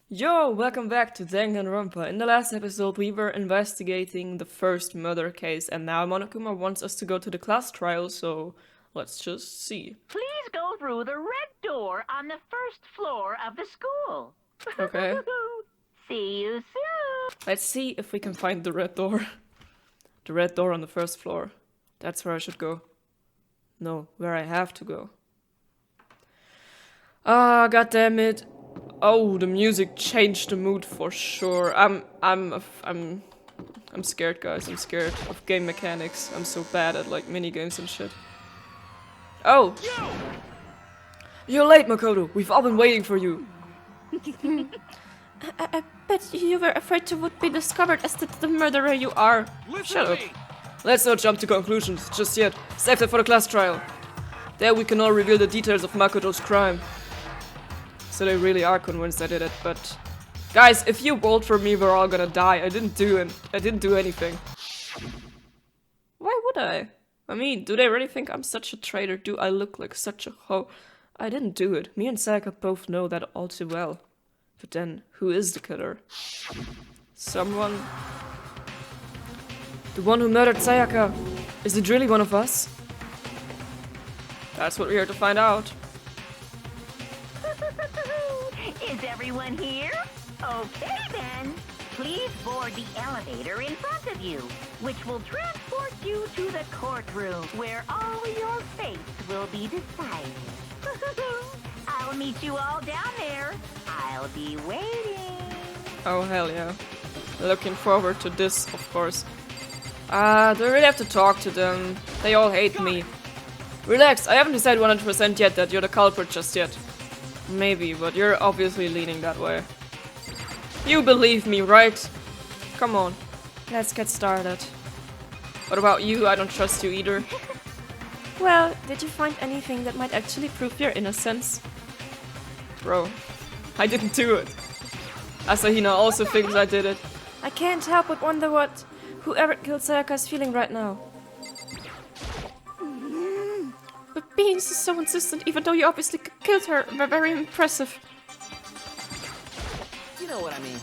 Yo, welcome back to Danganronpa. In the last episode, we were investigating the first murder case, and now Monokuma wants us to go to the class trial, so let's just see. Please go through the red door on the first floor of the school. Okay. See you soon. Let's see if we can find the red door. The red door on the first floor. That's where I should go. No, where I have to go. Ah, goddammit. Oh, the music changed the mood for sure. I'm scared, guys. I'm scared of game mechanics. I'm so bad at like mini games and shit. Oh, you're late, Makoto. We've all been waiting for you. I bet you were afraid you would be discovered as the murderer you are. Shut up. Let's not jump to conclusions just yet. Save that for the class trial. There we can all reveal the details of Makoto's crime. So they really are convinced I did it, but... Guys, if you vote for me, we're all gonna die. I didn't do anything. Why would I? I mean, do they really think I'm such a traitor? Do I look like such a hoe? I didn't do it. Me and Sayaka both know that all too well. But then, who is the killer? Someone... The one who murdered Sayaka. Is it really one of us? That's what we're here to find out. Is everyone here? Okay then. Please board the elevator in front of you, which will transport you to the courtroom where all your fates will be decided. I'll meet you all down there. I'll be waiting. Oh, hell yeah. Looking forward to this, of course. Do I really have to talk to them? They all hate me. Relax, I haven't decided 100% yet that you're the culprit just yet. Maybe, but you're obviously leaning that way. You believe me, right? Come on, let's get started. What about you? I don't trust you either. Well, did you find anything that might actually prove your innocence? Bro, I didn't do it. Asahina also thinks I did it. I can't help but wonder what whoever killed Sayaka is feeling right now. But being so insistent, even though you obviously killed her, very impressive. You know what I mean.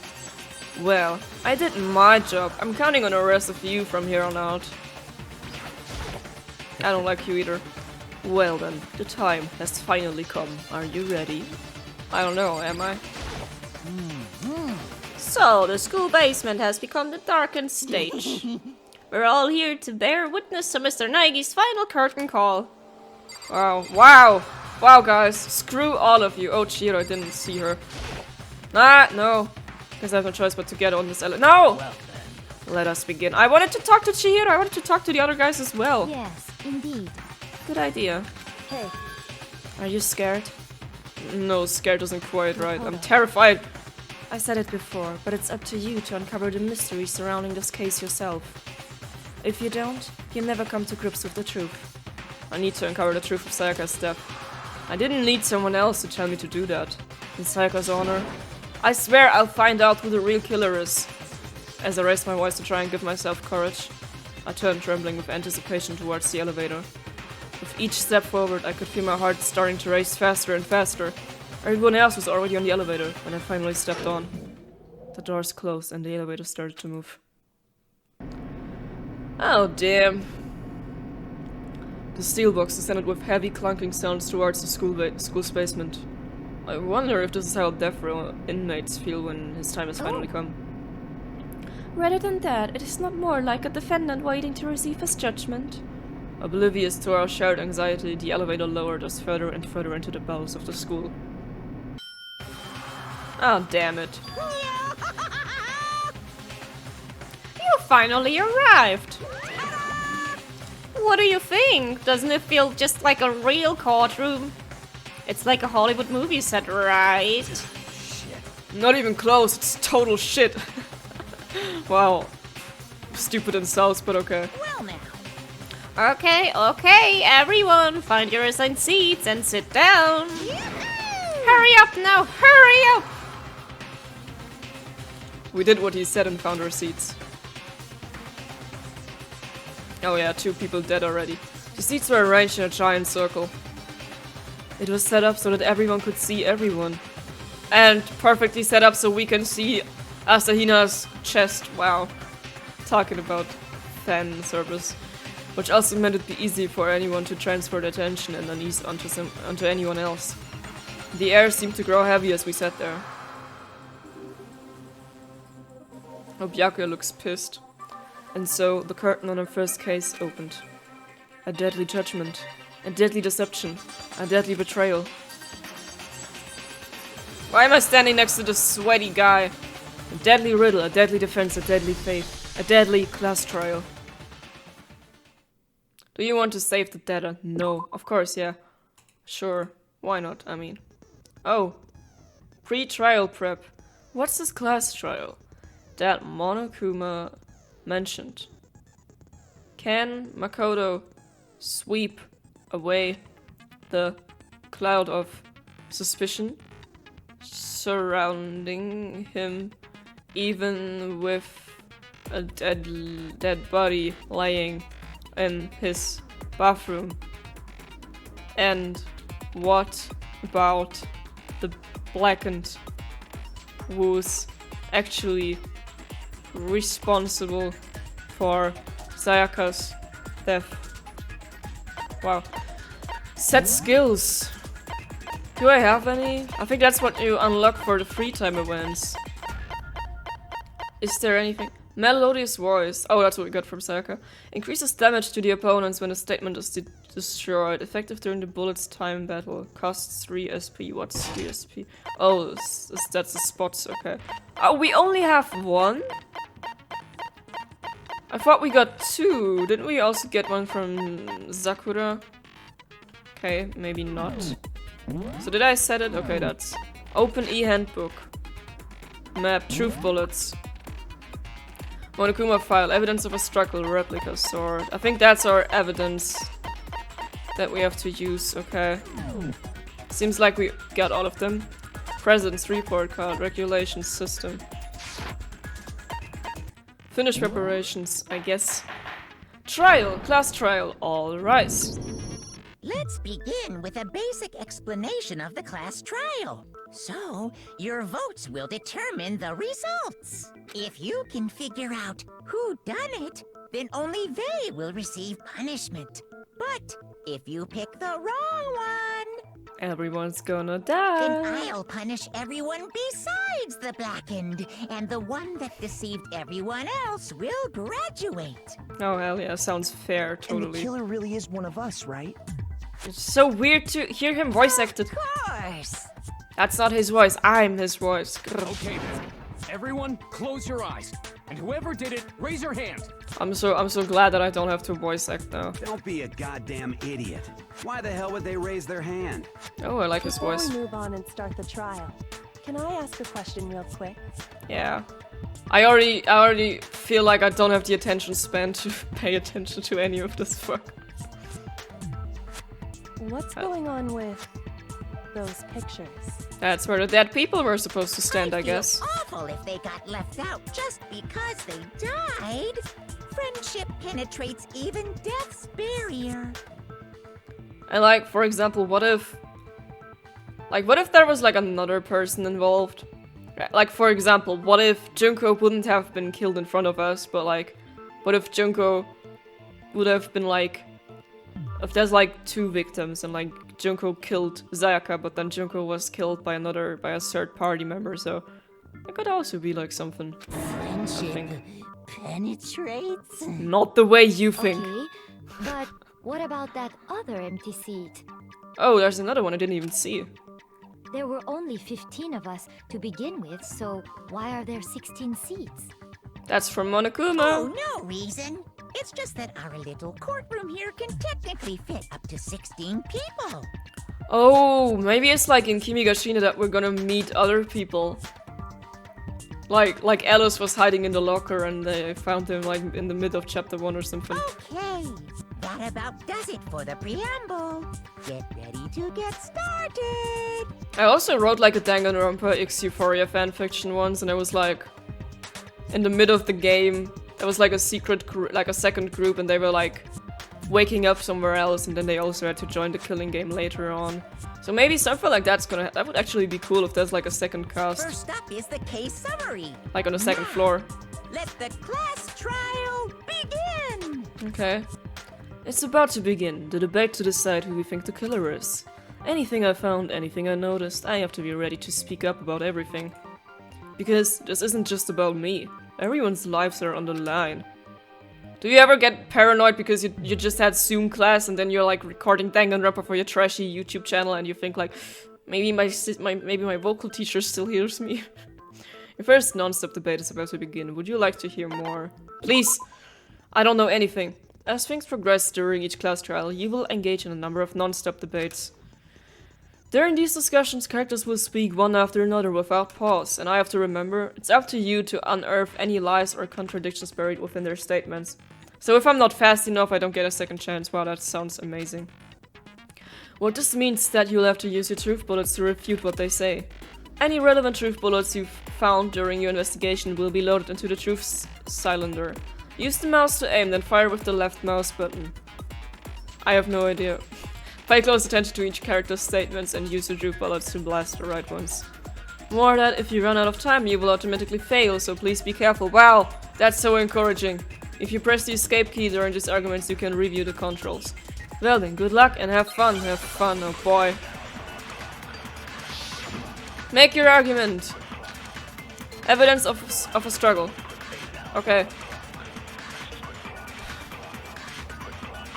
Well, I did my job. I'm counting on the rest of you from here on out. I don't like you either. Well then, the time has finally come. Are you ready? I don't know, am I? So, the school basement has become the darkened stage. We're all here to bear witness to Mr. Naigi's final curtain call. Wow, guys, screw all of you. Oh, Chiro, I didn't see her. No. Guess I have no choice but to get on this elevator. No! Well, Let us begin. I wanted to talk to Chihiro. I wanted to talk to the other guys as well. Yes, indeed. Good idea. Hey, Are you scared? No, scared isn't quite right. I'm terrified. I said it before, but it's up to you to uncover the mystery surrounding this case yourself. If you don't, you'll never come to grips with the truth. I need to uncover the truth of Sayaka's death. I didn't need someone else to tell me to do that. In Sayaka's honor, I swear I'll find out who the real killer is. As I raised my voice to try and give myself courage, I turned trembling with anticipation towards the elevator. With each step forward, I could feel my heart starting to race faster and faster. Everyone else was already on the elevator when I finally stepped on. The doors closed and the elevator started to move. Oh damn. The steel box descended with heavy clunking sounds towards the school's basement. I wonder if this is how death row inmates feel when his time has finally come. Rather than that, it is not more like a defendant waiting to receive his judgment. Oblivious to our shared anxiety, the elevator lowered us further and further into the bowels of the school. Oh, damn it. You finally arrived! What do you think? Doesn't it feel just like a real courtroom? It's like a Hollywood movie set, right? Not even close, it's total shit. Wow. Stupid insults, but okay. Well now. Okay, everyone, find your assigned seats and sit down. Hurry up now, hurry up! We did what he said and found our seats. Oh yeah, 2 people dead already. The seats were arranged in a giant circle. It was set up so that everyone could see everyone. And perfectly set up so we can see Asahina's chest. Wow. Talking about fan service. Which also meant it'd be easy for anyone to transfer their attention and unease onto anyone else. The air seemed to grow heavy as we sat there. Oh, Byakuya looks pissed. And so, the curtain on our first case opened. A deadly judgment. A deadly deception. A deadly betrayal. Why am I standing next to this sweaty guy? A deadly riddle, a deadly defense, a deadly faith. A deadly class trial. Do you want to save the data? No. Of course, yeah. Sure. Why not? I mean. Oh. Pre-trial prep. What's this class trial? That Monokuma mentioned. Can Makoto sweep away the cloud of suspicion surrounding him, even with a dead body laying in his bathroom? And what about the blackened who's actually responsible for Sayaka's death? Wow. Set skills. Do I have any? I think that's what you unlock for the free time events. Is there anything? Melodious voice. Oh, that's what we got from Sayaka. Increases damage to the opponents when a statement is destroyed. Effective during the bullet's time battle. Costs 3 SP. What's 3 SP? Oh, that's the spots. Okay. Oh, we only have one? I thought we got 2. Didn't we also get one from Sakura? Okay, maybe not. So did I set it? Okay, that's Open E-Handbook. Map, Truth Bullets. Monokuma file, evidence of a struggle, replica sword. I think that's our evidence that we have to use, okay. Seems like we got all of them. Presence, report card, regulations, system. Finish preparations, I guess. Trial, class trial, all rise. Let's begin with a basic explanation of the class trial. So, your votes will determine the results. If you can figure out who done it, then only they will receive punishment. But if you pick the wrong one, everyone's gonna die. Then I'll punish everyone besides the blackened, and the one that deceived everyone else will graduate. Oh hell yeah, sounds fair, totally. And the killer really is one of us, right? It's so weird to hear him voice acted. Of course. That's not his voice, I'm his voice. Okay then. Everyone, close your eyes. And whoever did it, raise your hand. I'm so glad that I don't have to voice act now. Don't be a goddamn idiot. Why the hell would they raise their hand? Oh, I like his voice. Before we move on and start the trial, can I ask a question real quick? Yeah. I already feel like I don't have the attention span to pay attention to any of this fuck. What's going on with those pictures? That's where the dead people were supposed to stand, I guess. Awful if they got left out just because they died. Friendship penetrates even death's barrier. And like, for example, what if there was like another person involved? Like, for example, what if Junko wouldn't have been killed in front of us, but like, what if Junko would have been like, if there's like 2 victims and like Junko killed Sayaka, but then Junko was killed by a third party member, so it could also be like something. Friendship penetrates? Not the way you think. Okay, but what about that other empty seat? Oh, there's another one I didn't even see. There were only 15 of us to begin with, so why are there 16 seats? That's from Monokuma. Oh, no reason. It's just that our little courtroom here can technically fit up to 16 people. Oh, maybe it's like in Kimigashina that we're gonna meet other people. Like Alice was hiding in the locker and they found him like in the mid of chapter 1 or something. Okay, that about does it for the preamble. Get ready to get started. I also wrote like a Danganronpa X Euphoria fanfiction once, and I was like, in the middle of the game, there was like a secret like a second group, and they were like waking up somewhere else, and then they also had to join the killing game later on. So maybe something like that would actually be cool if there's like a second cast. First up is the case summary. Like on the second floor. Let the class trial begin! Okay. It's about to begin, the debate to decide who we think the killer is. Anything I found, anything I noticed, I have to be ready to speak up about everything. Because this isn't just about me. Everyone's lives are on the line. Do you ever get paranoid because you just had Zoom class and then you're like recording Danganronpa for your trashy YouTube channel and you think like, maybe my vocal teacher still hears me? Your first non-stop debate is about to begin. Would you like to hear more? Please! I don't know anything. As things progress during each class trial, you will engage in a number of non-stop debates. During these discussions, characters will speak one after another without pause, and I have to remember, it's up to you to unearth any lies or contradictions buried within their statements. So if I'm not fast enough, I don't get a second chance. Wow, that sounds amazing. What this means is that you'll have to use your truth bullets to refute what they say. Any relevant truth bullets you've found during your investigation will be loaded into the truth cylinder. Use the mouse to aim, then fire with the left mouse button. I have no idea. Pay close attention to each character's statements and use the truth bullets to blast the right ones. More that if you run out of time, you will automatically fail, so please be careful. Wow, that's so encouraging. If you press the escape key during these arguments, you can review the controls. Well then, good luck and have fun, oh boy. Make your argument. Evidence of a struggle. Okay.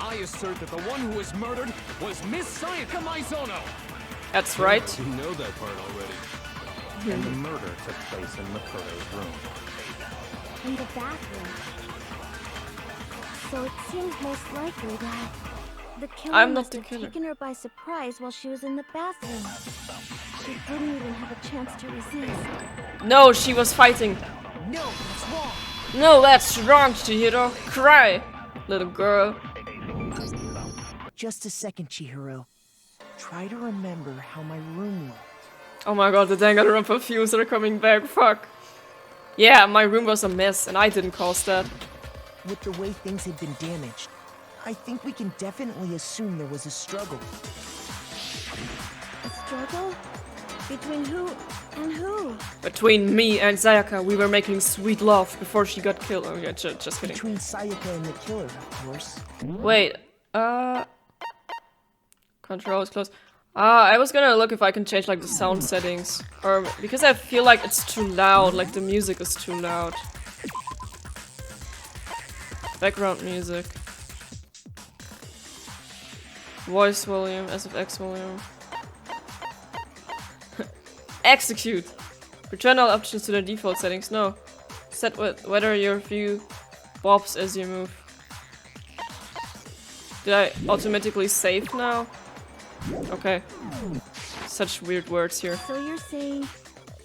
I assert that the one who was murdered was Miss Sayaka Maizono. That's right. You know that part already. And the murder took place in Makoto's room. In the bathroom. So it seems most likely that the killer I'm not must the have killer. taken her by surprise while she was in the bathroom. She didn't even have a chance to resist. No, she was fighting. No, that's wrong. No, that's wrong, Chihiro. Cry, little girl. Just a second, Chihiro. Try to remember how my room looked. Oh my god, the Danganronpa views are coming back. Fuck. Yeah, my room was a mess, and I didn't cause that. With the way things had been damaged, I think we can definitely assume there was a struggle. A struggle? Between who and who? Between me and Sayaka, we were making sweet love before she got killed. Oh yeah, just kidding. Between Sayaka and the killer, of course. Wait, control is close. I was gonna look if I can change like the sound settings. Or, because I feel like it's too loud, like the music is too loud. Background music. Voice volume, SFX volume. Execute! Return all options to their default settings. No. Set whether your view bobs as you move. Did I automatically save now? Okay. Such weird words here. So you're saying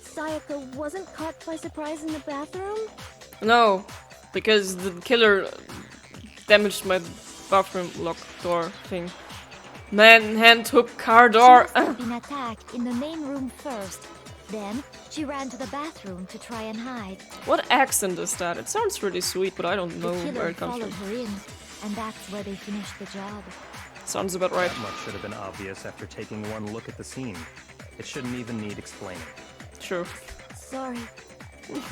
Sayaka wasn't caught by surprise in the bathroom? No, because the killer damaged my bathroom lock door thing. Manhunt hook car door. She must have been attacked in the main room first. Then she ran to the bathroom to try and hide. What accent is that? It sounds really sweet, but I don't know The where killer it comes followed from. her in, and that's where they finished the job. Sounds about right. That much should have been obvious after taking one look at the scene. It shouldn't even need explaining. True. Sorry.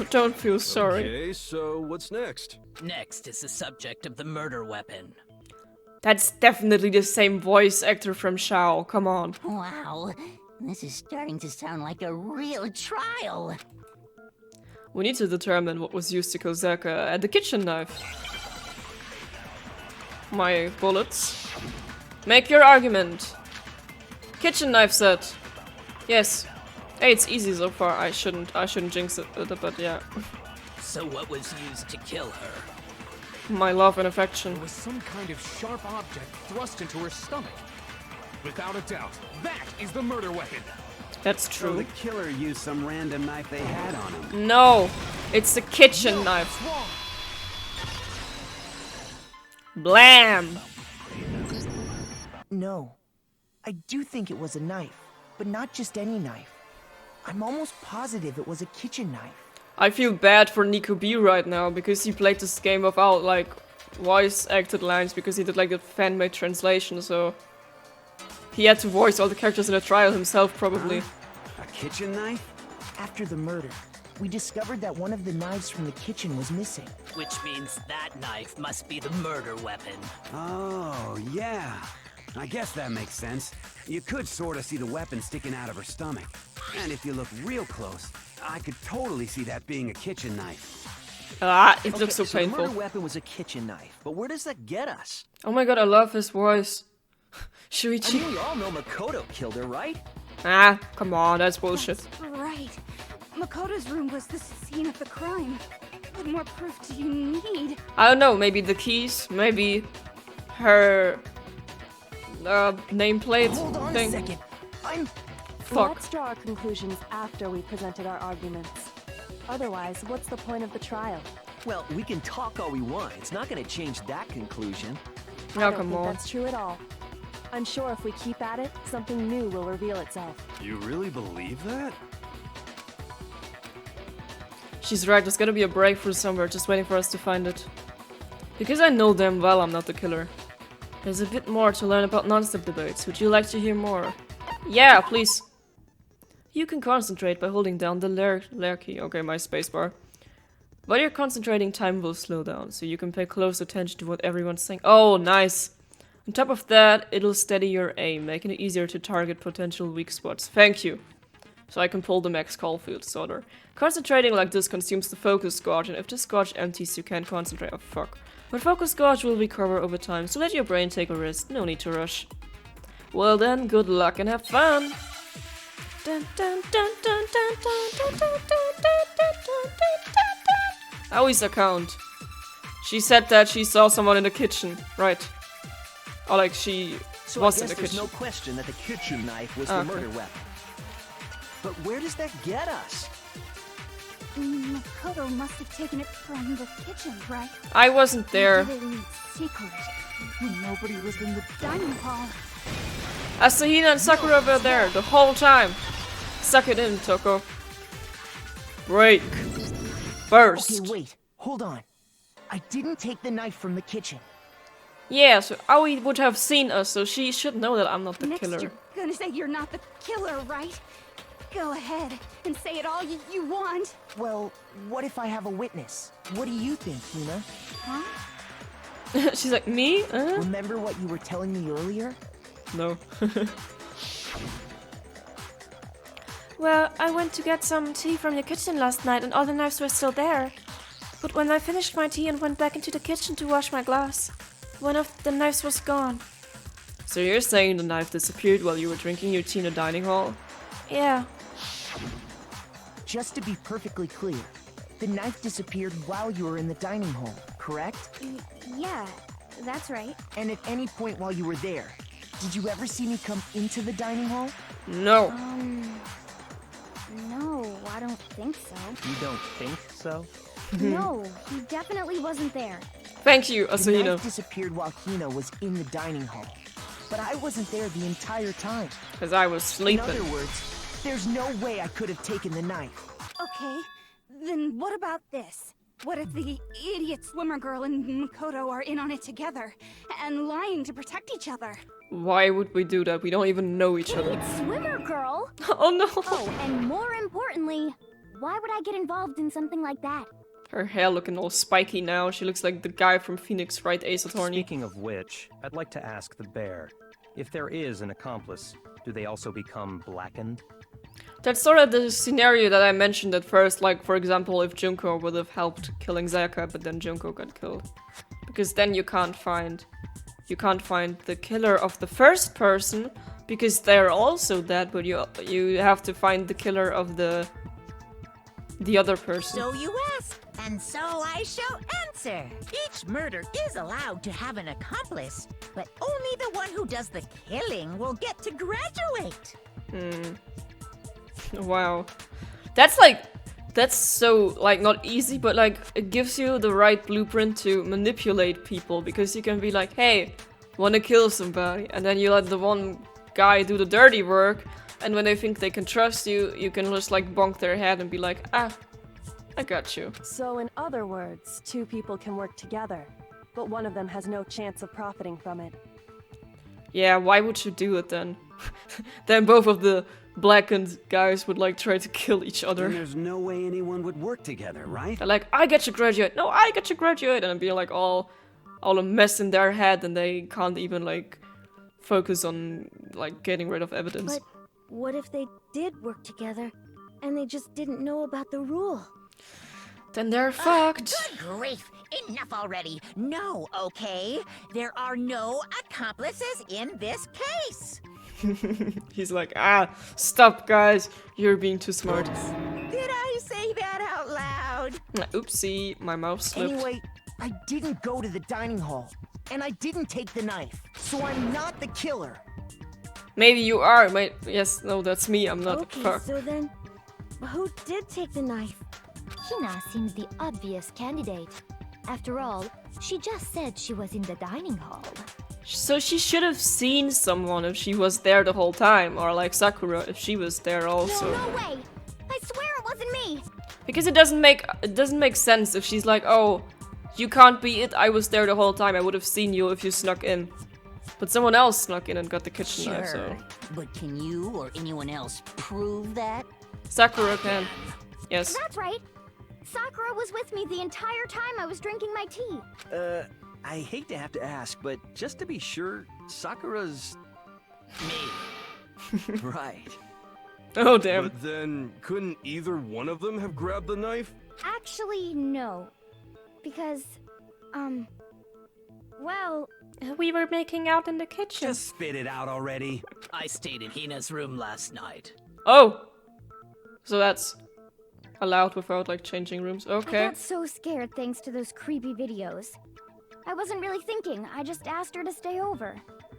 Don't feel sorry. Okay, so what's next? Next is the subject of the murder weapon. That's definitely the same voice actor from Shao. Come on. Wow, this is starting to sound like a real trial. We need to determine what was used to kill Zaka and the kitchen knife. My bullets. Make your argument. Kitchen knife set. Yes. Hey, it's easy so far. I shouldn't jinx it, but yeah. So what was used to kill her? My love and affection. There was some kind of sharp object thrust into her stomach. Without a doubt, that is the murder weapon. That's So true. the killer used some random knife they had on him. No, it's the kitchen knife. That's wrong. Blam! No. I do think it was a knife, but not just any knife. I'm almost positive it was a kitchen knife. I feel bad for Nico B right now because he played this game without like voice acted lines because he did like a fan-made translation, so he had to voice all the characters in the trial himself, probably. A kitchen knife? After the murder, we discovered that one of the knives from the kitchen was missing. Which means that knife must be the murder weapon. Oh, yeah. I guess that makes sense. You could sort of see the weapon sticking out of her stomach. And if you look real close, I could totally see that being a kitchen knife. Ah, it looks so painful. The murder weapon was a kitchen knife, but where does that get us? Oh my god, I love his voice. I Shuichi. mean, we all know Makoto killed her, right? Ah, come on, that's bullshit. That's right. Makoto's room was the scene of the crime. What more proof do you need? I don't know, maybe the keys, maybe her nameplate Hold on thing. a second. Fuck. Let's draw our conclusions after we presented our arguments. Otherwise, what's the point of the trial? Well, we can talk all we want. It's not going to change that conclusion. I Yeah, don't come think on. that's true at all. I'm sure if we keep at it, something new will reveal itself. You really believe that? She's right, there's gotta be a breakthrough somewhere, just waiting for us to find it. Because I know damn well I'm not the killer. There's a bit more to learn about non-stop debates. Would you like to hear more? Yeah, please. You can concentrate by holding down the lair key. Okay, my spacebar. While you're concentrating, time will slow down, so you can pay close attention to what everyone's saying. Oh, nice. On top of that, it'll steady your aim, making it easier to target potential weak spots. Thank you. So I can pull the Max Caulfield sorter. Concentrating like this consumes the focus gauge, and if this gauge empties, you can't concentrate. Oh, fuck. But focus gauge will recover over time, so let your brain take a rest. No need to rush. Well then, good luck and have fun! Dun, dun, dun, dun, dun, dun, dun, dun, dun, dun, dun, dun, dun. How is account? She said that she saw someone in the kitchen, right? Or like she So was I in guess the there's kitchen. no question that the kitchen knife was Okay. the murder weapon. But where does that get us? Makoto must have taken it from the kitchen, right? I wasn't there. He did it in secret. When nobody was in the dining hall. Asahina and Sakura were there the whole time. Suck it in, Toko. Break. Burst. Okay, wait. Hold on. I didn't take the knife from the kitchen. Yeah, so Aoi would have seen us, so she should know that I'm not the Next, killer. you're gonna say you're not the killer, right? Go ahead and say it all you want. Well, what if I have a witness? What do you think, Hina? Huh? She's like, me? Remember what you were telling me earlier? No. Well, I went to get some tea from the kitchen last night and all the knives were still there. But when I finished my tea and went back into the kitchen to wash my glass, one of the knives was gone. So you're saying the knife disappeared while you were drinking your tea in the dining hall? Yeah. Just to be perfectly clear, the knife disappeared while you were in the dining hall, correct? Yeah, that's right. And at any point while you were there, did you ever see me come into the dining hall? No. No, I don't think so. You don't think so? No, he definitely wasn't there. Thank you, The Asahina. knife disappeared while Hina was in the dining hall. But I wasn't there the entire time. Because I was In sleeping. other words, there's no way I could have taken the knife. Okay, then what about this? What if the idiot swimmer girl and Makoto are in on it together and lying to protect each other? Why would we do that? We don't even know each other. Swimmer girl? Oh no! Oh, and more importantly, why would I get involved in something like that? Her hair looking all spiky now. She looks like the guy from Phoenix, right, Ace Attorney? Speaking of which, I'd like to ask the bear, if there is an accomplice, do they also become blackened? That's sort of the scenario that I mentioned at first, like, for example, if Junko would have helped killing Sayaka, but then Junko got killed. Because then you can't find the killer of the first person, because they're also dead, but you have to find the killer of the other person. So you ask, and so I shall answer. Each murder is allowed to have an accomplice, but only the one who does the killing will get to graduate. Wow. That's so, like, not easy, but, like, it gives you the right blueprint to manipulate people, because you can be like, hey, wanna kill somebody, and then you let the one guy do the dirty work, and when they think they can trust you, you can just, like, bonk their head and be like, ah, I got you. So in other words, two people can work together. but one of them has no chance of profiting from it. Yeah, why would you do it then? Then both of the blackened guys would like try to kill each other. And there's no way anyone would work together, right? They're like, I get to graduate. No, I get to graduate. And it'd be like all a mess in their head, and they can't even like focus on like getting rid of evidence. But what if they did work together and they just didn't know about the rule? Then they're fucked. Good grief! Enough already! No, okay? There are no accomplices in this case! He's like, stop guys, you're being too smart. Did I say that out loud? Oopsie, my mouth slipped. Anyway, I didn't go to the dining hall, and I didn't take the knife, so I'm not the killer. Maybe you are, yes, no, that's me, I'm not. Okay, so then, who did take the knife? Hina seems the obvious candidate. After all, she just said she was in the dining hall. So she should have seen someone if she was there the whole time, or like Sakura if she was there also. No way! I swear it wasn't me! Because it doesn't make sense if she's like, oh, you can't be it, I was there the whole time, I would have seen you if you snuck in. But someone else snuck in and got the kitchen knife, so... But can you or anyone else prove that? Sakura can. Yes. That's right! Sakura was with me the entire time I was drinking my tea. I hate to have to ask, but just to be sure, Sakura's... me. Right. Oh, damn. But then, couldn't either one of them have grabbed the knife? Actually, no. Because, well... We were making out in the kitchen. Just spit it out already. I stayed in Hina's room last night. Oh! So that's allowed without, like, changing rooms. Okay. I got so scared thanks to those creepy videos. I wasn't really thinking, I just asked her to stay over.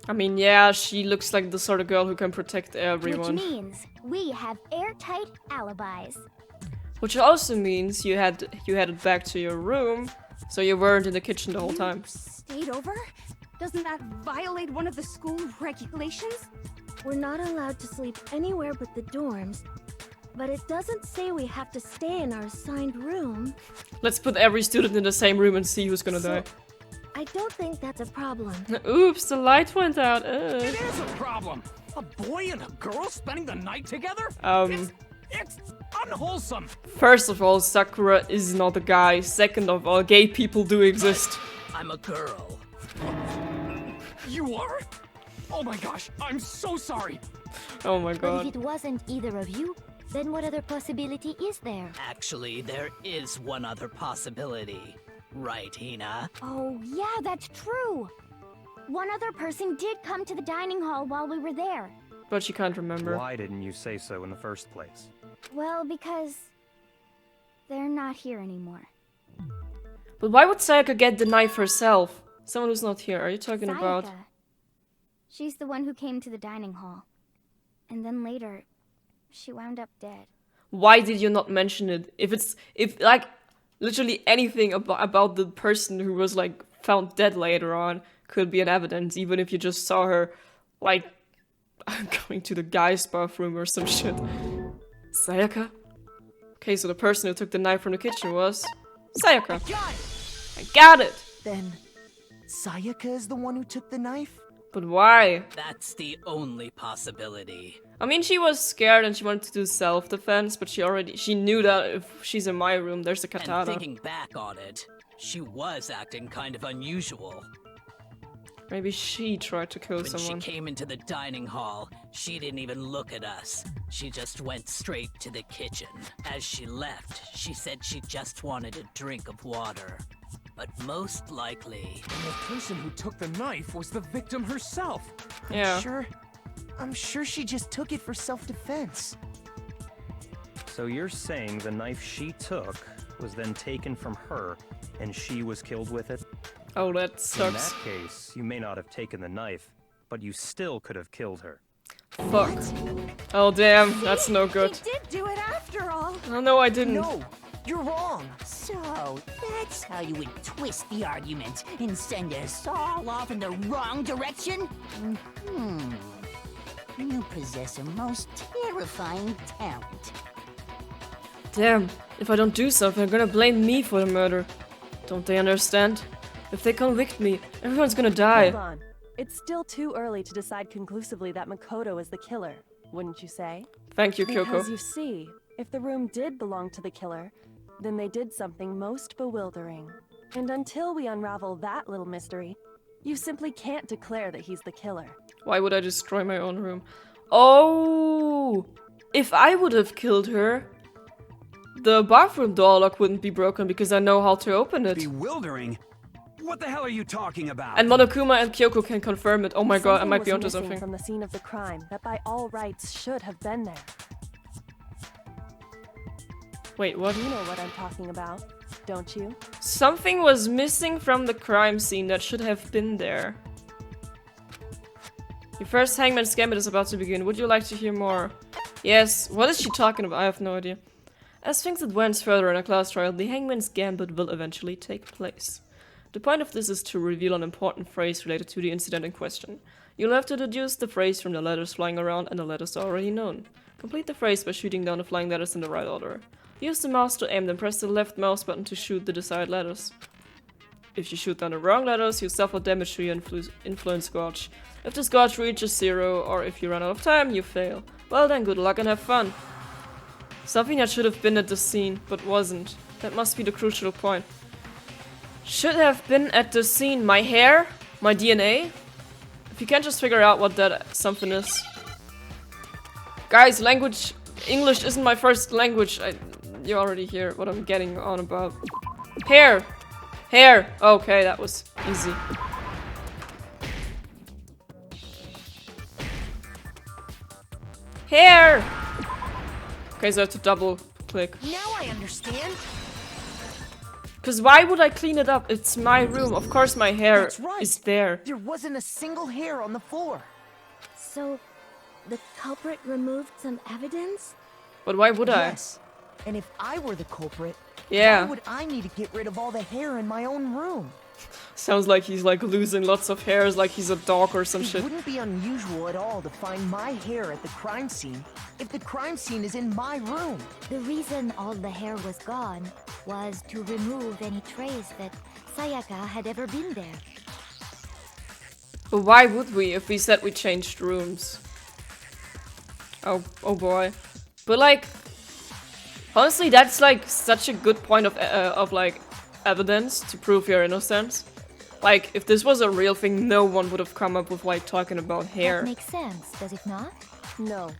I mean, yeah, she looks like the sort of girl who can protect everyone. Which means we have airtight alibis. Which also means you headed back to your room, so you weren't in the kitchen the whole time. Stayed over? Doesn't that violate one of the school regulations? We're not allowed to sleep anywhere but the dorms, but it doesn't say we have to stay in our assigned room. Let's put every student in the same room and see who's gonna die. I don't think that's a problem. Oops, the light went out. It is a problem. A boy and a girl spending the night together? It's unwholesome. First of all, Sakura is not a guy. Second of all, gay people do exist. I'm a girl. You are? Oh my gosh, I'm so sorry. Oh my But god. if it wasn't either of you, then what other possibility is there? Actually, there is one other possibility. Right, Hina? Oh, yeah, that's true. One other person did come to the dining hall while we were there. But she can't remember. Why didn't you say so in the first place? Well, because they're not here anymore. But why would Sayaka get the knife herself? Someone who's not here. Are you talking about? Sayaka. She's the one who came to the dining hall. And then later, she wound up dead. Why did you not mention it? If like literally anything about the person who was like found dead later on could be an evidence, even if you just saw her like going to the guy's bathroom or some shit. Sayaka? Okay, so the person who took the knife from the kitchen was Sayaka. I got it! Then, Sayaka is the one who took the knife? But why? That's the only possibility. I mean, she was scared and she wanted to do self-defense, but she knew that if she's in my room, there's a katana. And thinking back on it, she was acting kind of unusual. Maybe she tried to kill someone. When she came into the dining hall, she didn't even look at us. She just went straight to the kitchen. As she left, she said she just wanted a drink of water. But most likely... And the person who took the knife was the victim herself. Yeah. I'm sure she just took it for self-defense. So you're saying the knife she took was then taken from her, and she was killed with it? Oh, that sucks. In that case, you may not have taken the knife, but you still could have killed her. Fuck. Oh, damn. That's no good. He did do it after all. Oh, no, I didn't. No, you're wrong. So, that's how you would twist the argument and send us all off in the wrong direction? You possess a most terrifying talent. Damn. If I don't do something, they're gonna blame me for the murder. Don't they understand? If they convict me, everyone's gonna die. Hold on. It's still too early to decide conclusively that Makoto is the killer, wouldn't you say? Thank you, Kyoko. Because you see, if the room did belong to the killer, then they did something most bewildering. And until we unravel that little mystery, you simply can't declare that he's the killer. Why would I destroy my own room? Oh! If I would have killed her, the bathroom door lock wouldn't be broken because I know how to open it. Bewildering? What the hell are you talking about? And Monokuma and Kyoko can confirm it. Oh my god, I might be onto something. From the scene of the crime that by all rights should have been there. Wait, what? You know what I'm talking about, don't you? Something was missing from the crime scene that should have been there. Your first Hangman's Gambit is about to begin. Would you like to hear more? Yes. What is she talking about? I have no idea. As things advance further in a class trial, the Hangman's Gambit will eventually take place. The point of this is to reveal an important phrase related to the incident in question. You'll have to deduce the phrase from the letters flying around, and the letters are already known. Complete the phrase by shooting down the flying letters in the right order. Use the mouse to aim, then press the left mouse button to shoot the desired letters. If you shoot down the wrong letters, you suffer damage to your influence gauge. If this gauge reaches 0, or if you run out of time, you fail. Well then, good luck and have fun. Something that should have been at the scene, but wasn't. That must be the crucial point. Should have been at the scene. My hair? My DNA? If you can't just figure out what that something is. Guys, language... English isn't my first language. You already hear what I'm getting on about. Hair! Hair! Okay, that was easy. Hair! Okay, so I have to double click. Now I understand. Because why would I clean it up? It's my room. Of course my hair is there. There wasn't a single hair on the floor. So, the culprit removed some evidence? But why would I? Yes. And if I were the culprit, yeah. why would I need to get rid of all the hair in my own room? Sounds like he's like losing lots of hairs, like he's a dog or some shit. It wouldn't be unusual at all to find my hair at the crime scene if the crime scene is in my room. The reason all the hair was gone was to remove any trace that Sayaka had ever been there. But why would we if we said we changed rooms? Oh boy. But like, honestly, that's like such a good point of like evidence to prove your innocence. Like, if this was a real thing, no one would have come up with like talking about hair. That makes sense, does it not? No.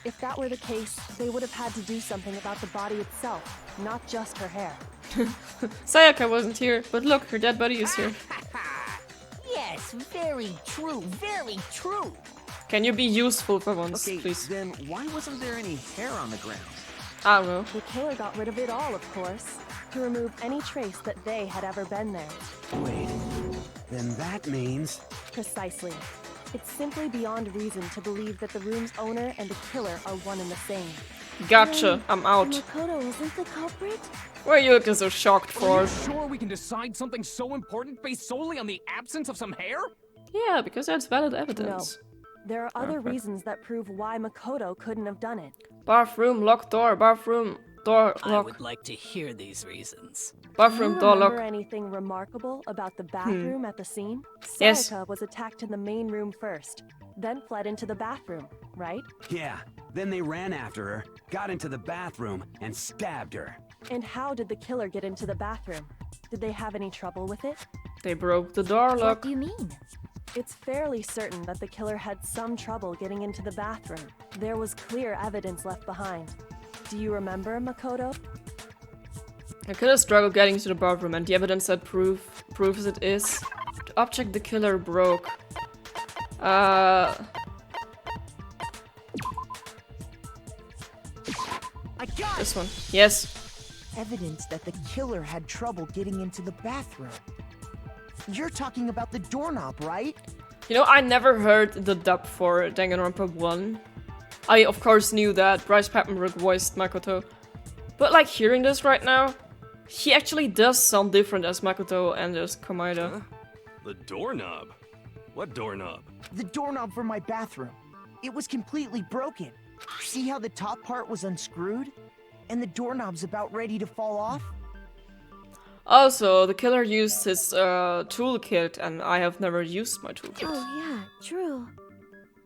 If that were the case, they would have had to do something about the body itself, not just her hair. Sayaka wasn't here, but look, her dead body is here. Yes, very true, very true. Can you be useful for once, okay, please? Then why wasn't there any hair on the ground? I don't know. The killer got rid of it all, of course, to remove any trace that they had ever been there. Wait, then that means... Precisely. It's simply beyond reason to believe that the room's owner and the killer are one and the same. Gotcha, I'm out. Makoto isn't the culprit? What are you looking so shocked for? Are you sure we can decide something so important based solely on the absence of some hair? Yeah, because that's valid evidence. No. There are other reasons that prove why Makoto couldn't have done it. Bathroom, locked door, bathroom, door, lock. I would like to hear these reasons. Bathroom, door, lock. Do you remember anything remarkable about the bathroom at the scene? Yes. Sayaka was attacked in the main room first, then fled into the bathroom, right? Yeah, then they ran after her, got into the bathroom, and stabbed her. And how did the killer get into the bathroom? Did they have any trouble with it? They broke the door lock. What do you mean? It's fairly certain that the killer had some trouble getting into the bathroom. There was clear evidence left behind. Do you remember, Makoto? The killer struggled getting into the bathroom, and the evidence that proves it is the object the killer broke. I got This one. Yes. Evidence that the killer had trouble getting into the bathroom. You're talking about the doorknob, right? You know, I never heard the dub for Danganronpa 1. I, of course, knew that Bryce Papenbrook voiced Makoto. But, like, hearing this right now, he actually does sound different as Makoto and as Komaeda. Huh? The doorknob? What doorknob? The doorknob for my bathroom. It was completely broken. See how the top part was unscrewed? And the doorknob's about ready to fall off? Also, the killer used his toolkit, and I have never used my toolkit. Oh yeah, true.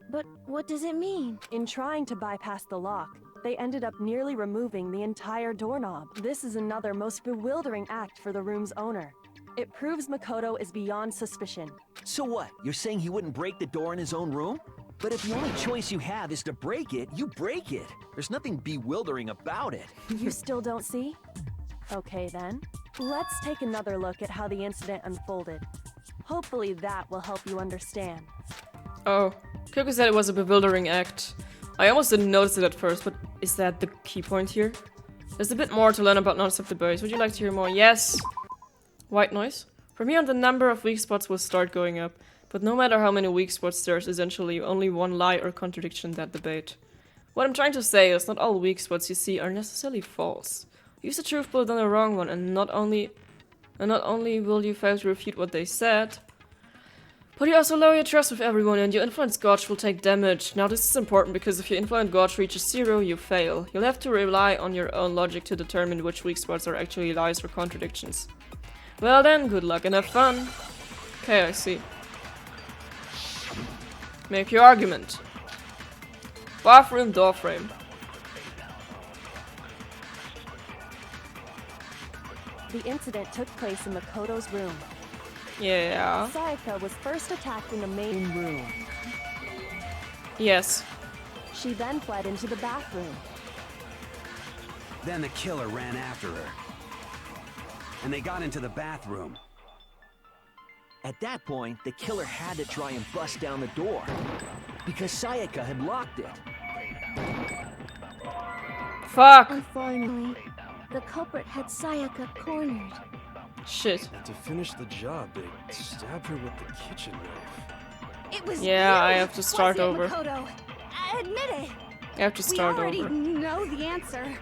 But what does it mean? In trying to bypass the lock, they ended up nearly removing the entire doorknob. This is another most bewildering act for the room's owner. It proves Makoto is beyond suspicion. So what? You're saying he wouldn't break the door in his own room? But if the only choice you have is to break it, you break it. There's nothing bewildering about it. You still don't see? Okay then. Let's take another look at how the incident unfolded. Hopefully that will help you understand. Oh, Kyoko said it was a bewildering act. I almost didn't notice it at first, but is that the key point here? There's a bit more to learn about non-stop base. Would you like to hear more? Yes! White noise? From here on, the number of weak spots will start going up, but no matter how many weak spots, there's essentially only one lie or contradiction in that debate. What I'm trying to say is not all weak spots you see are necessarily false. Use the truth bullet on the wrong one, and not only will you fail to refute what they said, but you also lower your trust with everyone, and your influence gauge will take damage. Now this is important because if your influence gauge reaches 0, you fail. You'll have to rely on your own logic to determine which weak spots are actually lies or contradictions. Well then, good luck and have fun. Okay, I see. Make your argument. Bathroom door frame. The incident took place in Makoto's room. Yeah. Sayaka was first attacked in the main room. Yes. She then fled into the bathroom. Then the killer ran after her. And they got into the bathroom. At that point, the killer had to try and bust down the door. Because Sayaka had locked it. Fuck! And finally, the culprit had Sayaka cornered. Shit. To finish the job, they stabbed her with the kitchen knife. It was Yeah, you, I have to start wasn't it, over. Makoto? Admit it. I have to start we already over. know the answer.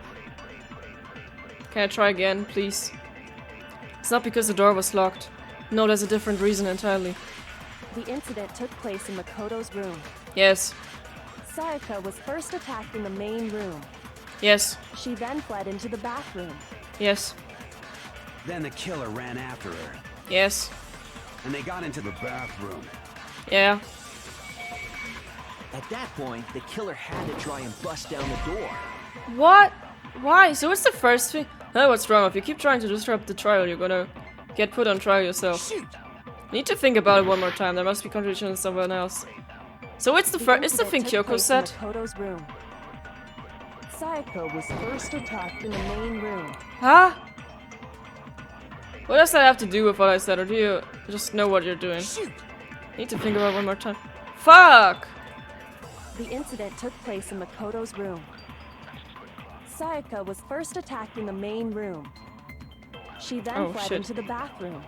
Can I try again, please? It's not because the door was locked. No, there's a different reason entirely. The incident took place in Makoto's room. Yes. Sayaka was first attacked in the main room. Yes. She then fled into the bathroom. Yes. Then the killer ran after her. Yes. And they got into the bathroom. Yeah. At that point, the killer had to try and bust down the door. What? Why? So what's the first thing? Oh, what's wrong? If you keep trying to disrupt the trial, you're gonna get put on trial yourself. Shoot. Need to think about it one more time. There must be contradiction somewhere else. So it's the first. It's the thing Kyoko said. Makoto's room. Sayaka was first attacked in the main room. Huh? What does that have to do with what I said, or do you just know what you're doing? Shoot. Need to think about it one more time. Fuck! The incident took place in Makoto's room. Sayaka was first attacked in the main room. She then fled into the bathroom.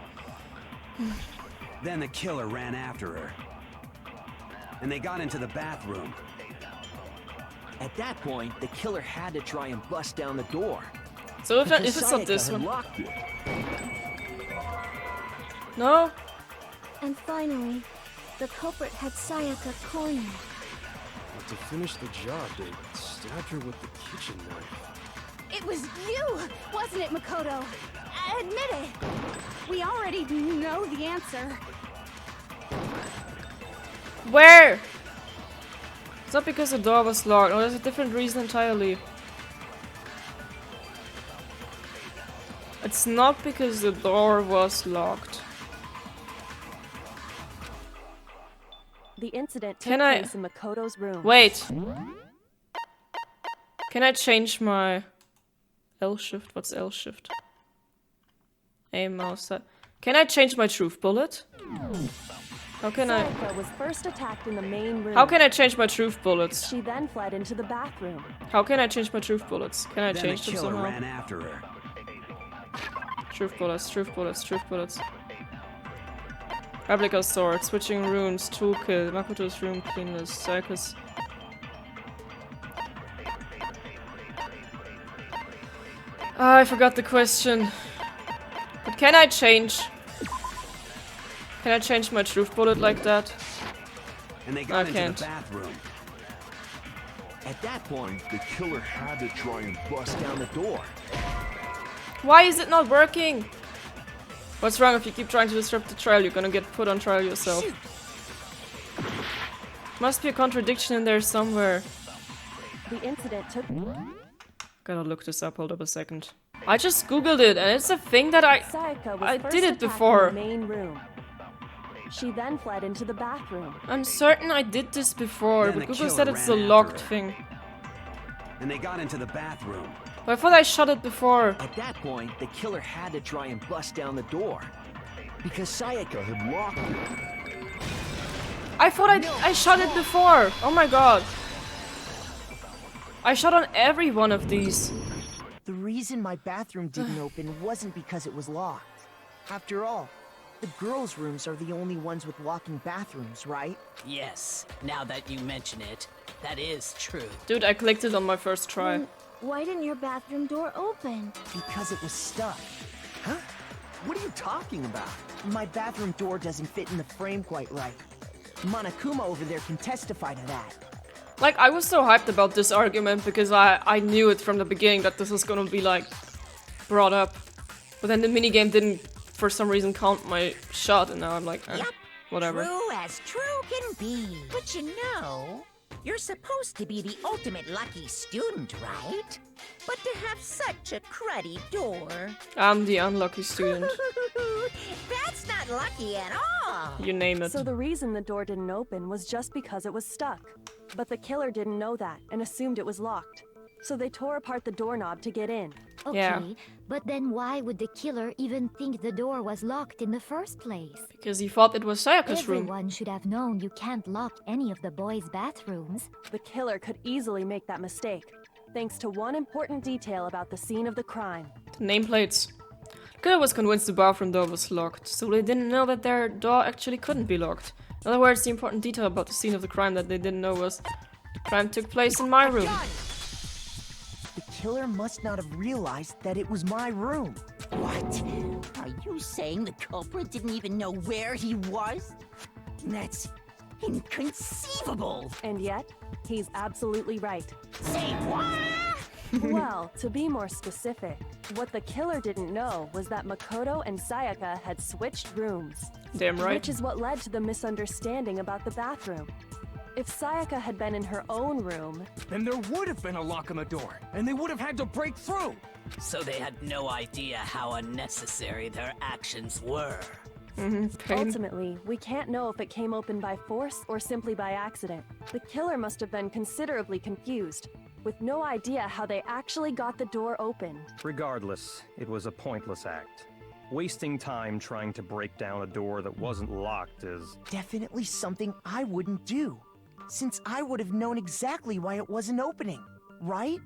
Then the killer ran after her. And they got into the bathroom. At that point, the killer had to try and bust down the door. So if it's not this one. Locked it. No? And finally, the culprit had Sayaka cornered. But to finish the job, they stabbed her with the kitchen knife. It was you, wasn't it, Makoto? Admit it. We already know the answer. Where? It's not because the door was locked. No, there's a different reason entirely. It's not because the door was locked. The incident took place in Makoto's room. Wait. Can I change my L shift? What's L shift? A mouse. Can I change my truth bullet? How can Sayaka was first attacked in the main room. How can I change my truth bullets? She then fled into the bathroom. How can I change my truth bullets? Can I Then change the them killer somehow? ran after her. Truth bullets, truth bullets, truth bullets. Replica sword, switching rooms, toolkit, Makoto's room cleanliness, circus. I forgot the question. But can I change? Can I change my truth bullet like that? And they got I into can't. the bathroom. At that point, the killer had to try and bust down the door. Why is it not working? What's wrong if you keep trying to disrupt the trial? You're gonna get put on trial yourself. Shoot. Must be a contradiction in there somewhere. The incident took... Gotta look this up, hold up a second. I just googled it and it's a thing that I did it before. In the main room. She then fled into the bathroom. I'm certain I did this before, Then but the Google killer said it's a ran after locked her. thing. And they got into the bathroom. But I thought I shut it before. At that point, the killer had to try and bust down the door. Because Sayaka had locked it. I thought I shut it before. Oh my god. I shut on every one of these. The reason my bathroom didn't open wasn't because it was locked. After all, the girls' rooms are the only ones with locking bathrooms, right? Yes, now that you mention it, that is true. Dude, I clicked it on my first try. Then why didn't your bathroom door open? Because it was stuck. Huh? What are you talking about? My bathroom door doesn't fit in the frame quite right. Monokuma over there can testify to that. Like, I was so hyped about this argument because I knew it from the beginning that this was gonna be, like, brought up. But then the minigame didn't, for some reason, count my shot, and now I'm like, Yep. whatever. True as true can be. But you know, you're supposed to be the ultimate lucky student, right? But to have such a cruddy door. I'm the unlucky student. That's not lucky at all. You name it. So the reason the door didn't open was just because it was stuck. But the killer didn't know that and assumed it was locked. So they tore apart the doorknob to get in. Okay, Yeah. but then why would the killer even think the door was locked in the first place? Because he thought it was Sayaka's room. Everyone should have known you can't lock any of the boys' bathrooms. The killer could easily make that mistake, thanks to one important detail about the scene of the crime. The nameplates. The killer was convinced the bathroom door was locked, so they didn't know that their door actually couldn't be locked. In other words, the important detail about the scene of the crime that they didn't know was the crime took place in my room. The killer must not have realized that it was my room. What? Are you saying the culprit didn't even know where he was? That's inconceivable. And yet, he's absolutely right. Say what? Well, to be more specific, what the killer didn't know was that Makoto and Sayaka had switched rooms. Damn right. Which is what led to the misunderstanding about the bathroom. If Sayaka had been in her own room, Then there would have been a lock on the door, and they would have had to break through. So they had no idea how unnecessary their actions were. Pain. ultimately, we can't know if it came open by force or simply by accident. The killer must have been considerably confused, with no idea how they actually got the door opened. Regardless, it was a pointless act. Wasting time trying to break down a door that wasn't locked is... Definitely something I wouldn't do, since I would have known exactly why it wasn't opening, right?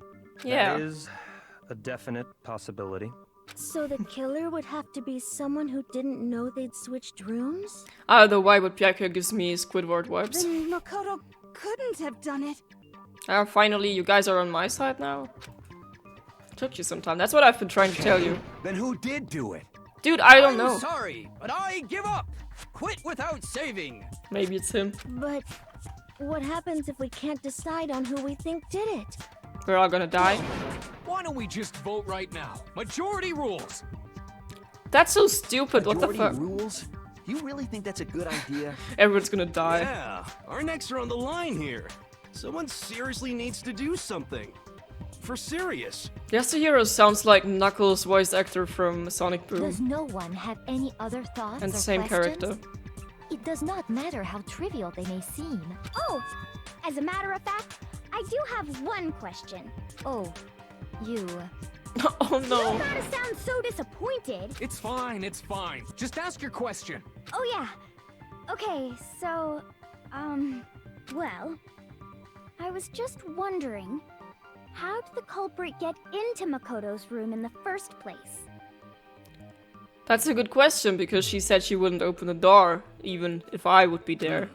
Yeah. That is a definite possibility. So the killer would have to be someone who didn't know they'd switched rooms? I don't know why, but Pyaku gives me Squidward vibes. Then Makoto couldn't have done it. Finally, you guys are on my side now? Took you some time. That's what I've been trying to tell you. Then who did do it? Dude, I don't know. I'm sorry, but I give up. Quit without saving. Maybe it's him. But what happens if we can't decide on who we think did it? We're all gonna die. Why don't we just vote right now? Majority rules. That's so stupid. What the Majority fuck? rules? You really think that's a good idea? Everyone's gonna die. Yeah, our necks are on the line here. Someone seriously needs to do something. For serious. Yasuhiro sounds like Knuckles' voice actor from Sonic Boom. Does no one have any other thoughts And or same questions? character. It does not matter how trivial they may seem. Oh, as a matter of fact, I do have one question. Oh, you... Oh no. You gotta sound so disappointed. It's fine, it's fine. Just ask your question. Oh yeah. Okay, so, well, I was just wondering, how did the culprit get into Makoto's room in the first place? That's a good question, because she said she wouldn't open the door, even if I would be there.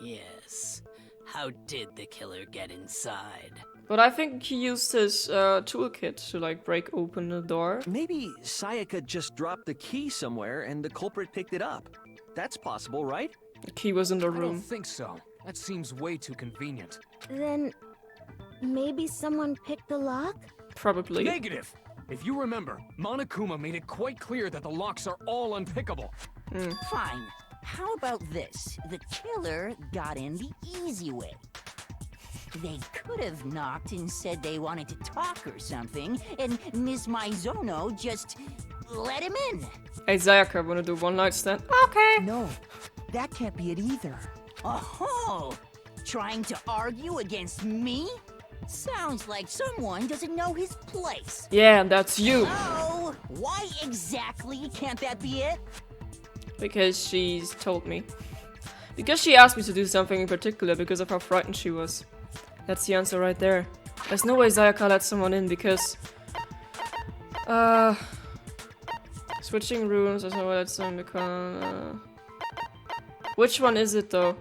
Yes. How did the killer get inside? But I think he used his toolkit to, like, break open the door. Maybe Sayaka just dropped the key somewhere and the culprit picked it up. That's possible, right? The key was in the I don't room. think so. That seems way too convenient. Then maybe someone picked the lock? Probably. Negative. If you remember, Monokuma made it quite clear that the locks are all unpickable. Fine. How about this? The killer got in the easy way. They could have knocked and said they wanted to talk or something, and Ms. Maizono just let him in. Hey, Sayaka, wanna do one night stand? Okay. No, that can't be it either. Oh, trying to argue against me? Sounds like someone doesn't know his place. Yeah, that's you. Oh, why exactly can't that be it? Because she's told me. Because she asked me to do something in particular because of how frightened she was. That's the answer right there. There's no way Sayaka let someone in because... switching rooms, there's no way that's someone because... Which one is it though?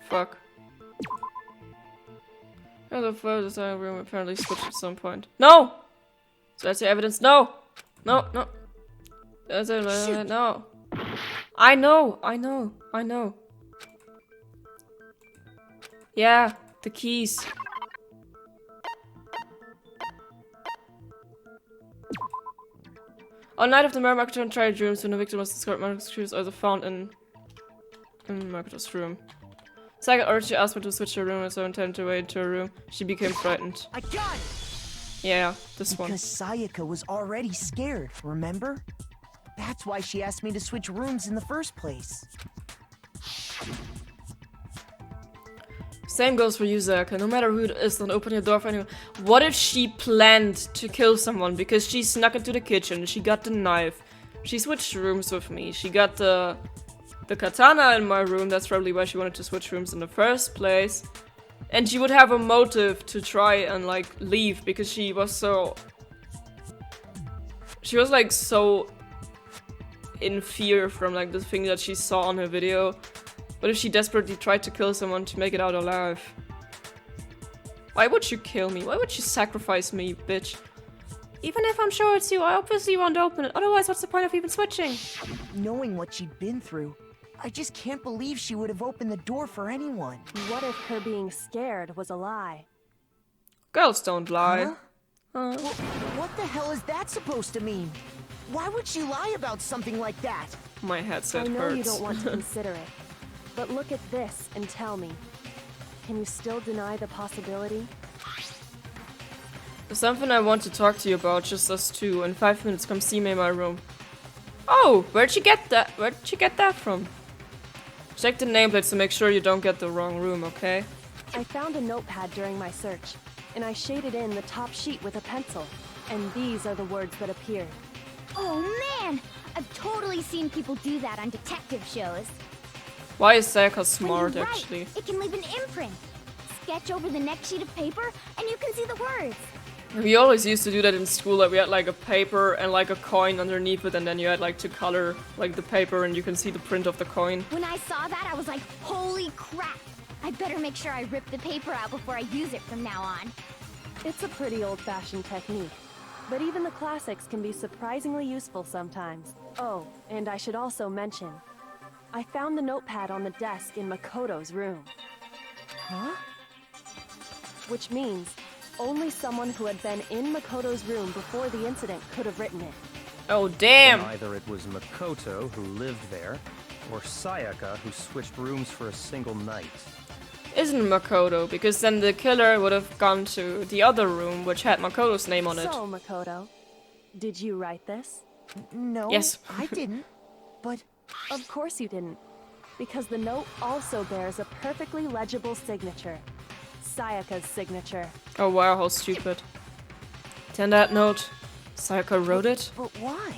Fuck. Yeah, the design room apparently switched at some point. No! So that's the evidence. No! No, no. That's it. No. I know. Yeah, the keys. On night of the murder, Makoto tried rooms when the victim was discovered. Makoto's shoes also found in Makoto's room. Sayaka urged asked me to switch her room and so intended to wait into her room. She became frightened. I got it! Yeah, this one. Because Sayaka was already scared, remember? That's why she asked me to switch rooms in the first place. Same goes for you, Sayaka. No matter who it is, don't open your door for anyone. What if she planned to kill someone because she snuck into the kitchen, she got the knife, she switched rooms with me, she got the katana in my room, that's probably why she wanted to switch rooms in the first place. And she would have a motive to try and, like, leave because she was so... She was, like, so in fear from, like, the thing that she saw on her video. What if she desperately tried to kill someone to make it out alive? Why would you kill me? Why would you sacrifice me, bitch? Even if I'm sure it's you, I obviously won't open it. Otherwise, what's the point of even switching? Knowing what she'd been through, I just can't believe she would have opened the door for anyone. What if her being scared was a lie? Girls don't lie. Huh? What the hell is that supposed to mean? Why would she lie about something like that? My headset hurts. I know you don't want to consider it, but look at this and tell me. Can you still deny the possibility? There's something I want to talk to you about, just us two. In 5 minutes, come see me in my room. Oh, where'd you get that? Where'd you get that from? Check the nameplates to make sure you don't get the wrong room, okay? I found a notepad during my search, and I shaded in the top sheet with a pencil. And these are the words that appeared. Oh man! I've totally seen people do that on detective shows. Why is Sayaka When smart, you write, actually? it can leave an imprint. Sketch over the next sheet of paper, and you can see the words. We always used to do that in school, that we had like a paper and like a coin underneath it, and then you had like to color like the paper and you can see the print of the coin. When I saw that, I was like, holy crap! I better make sure I rip the paper out before I use it from now on. It's a pretty old-fashioned technique, but even the classics can be surprisingly useful sometimes. Oh, and I should also mention, I found the notepad on the desk in Makoto's room. Huh? Which means only someone who had been in Makoto's room before the incident could have written it. Oh, damn! And either it was Makoto who lived there, or Sayaka who switched rooms for a single night. Isn't Makoto, because then the killer would have gone to the other room, which had Makoto's name on it. So, Makoto, did you write this? No, yes. I didn't. But... Of course you didn't, because the note also bears a perfectly legible signature. Sayaka's signature. Oh wow, how stupid. Then that note, Sayaka wrote it? But why?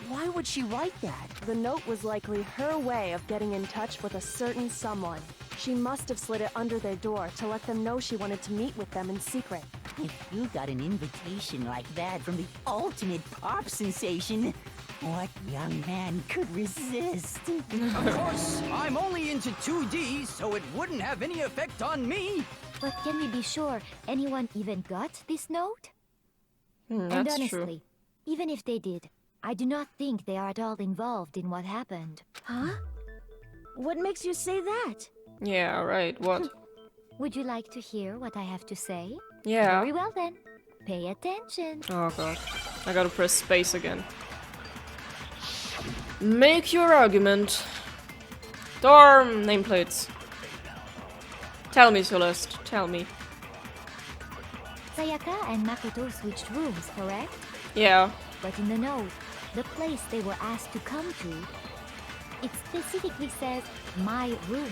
Why would she write that? The note was likely her way of getting in touch with a certain someone. She must have slid it under their door to let them know she wanted to meet with them in secret. If you got an invitation like that from the ultimate pop sensation, what young man could resist? Of course, I'm only into 2D, so it wouldn't have any effect on me. But can we be sure anyone even got this note? And That's honestly, even if they did, I do not think they are at all involved in what happened. Huh? What makes you say that? Yeah, right, what? Would you like to hear what I have to say? Yeah. Very well then. Pay attention. Oh god. I gotta press space again. Make your argument. Dorm nameplates. Tell me, Celeste. Tell me. Sayaka and Makoto switched rooms, correct? Yeah. But in the note, the place they were asked to come to, it specifically says my room.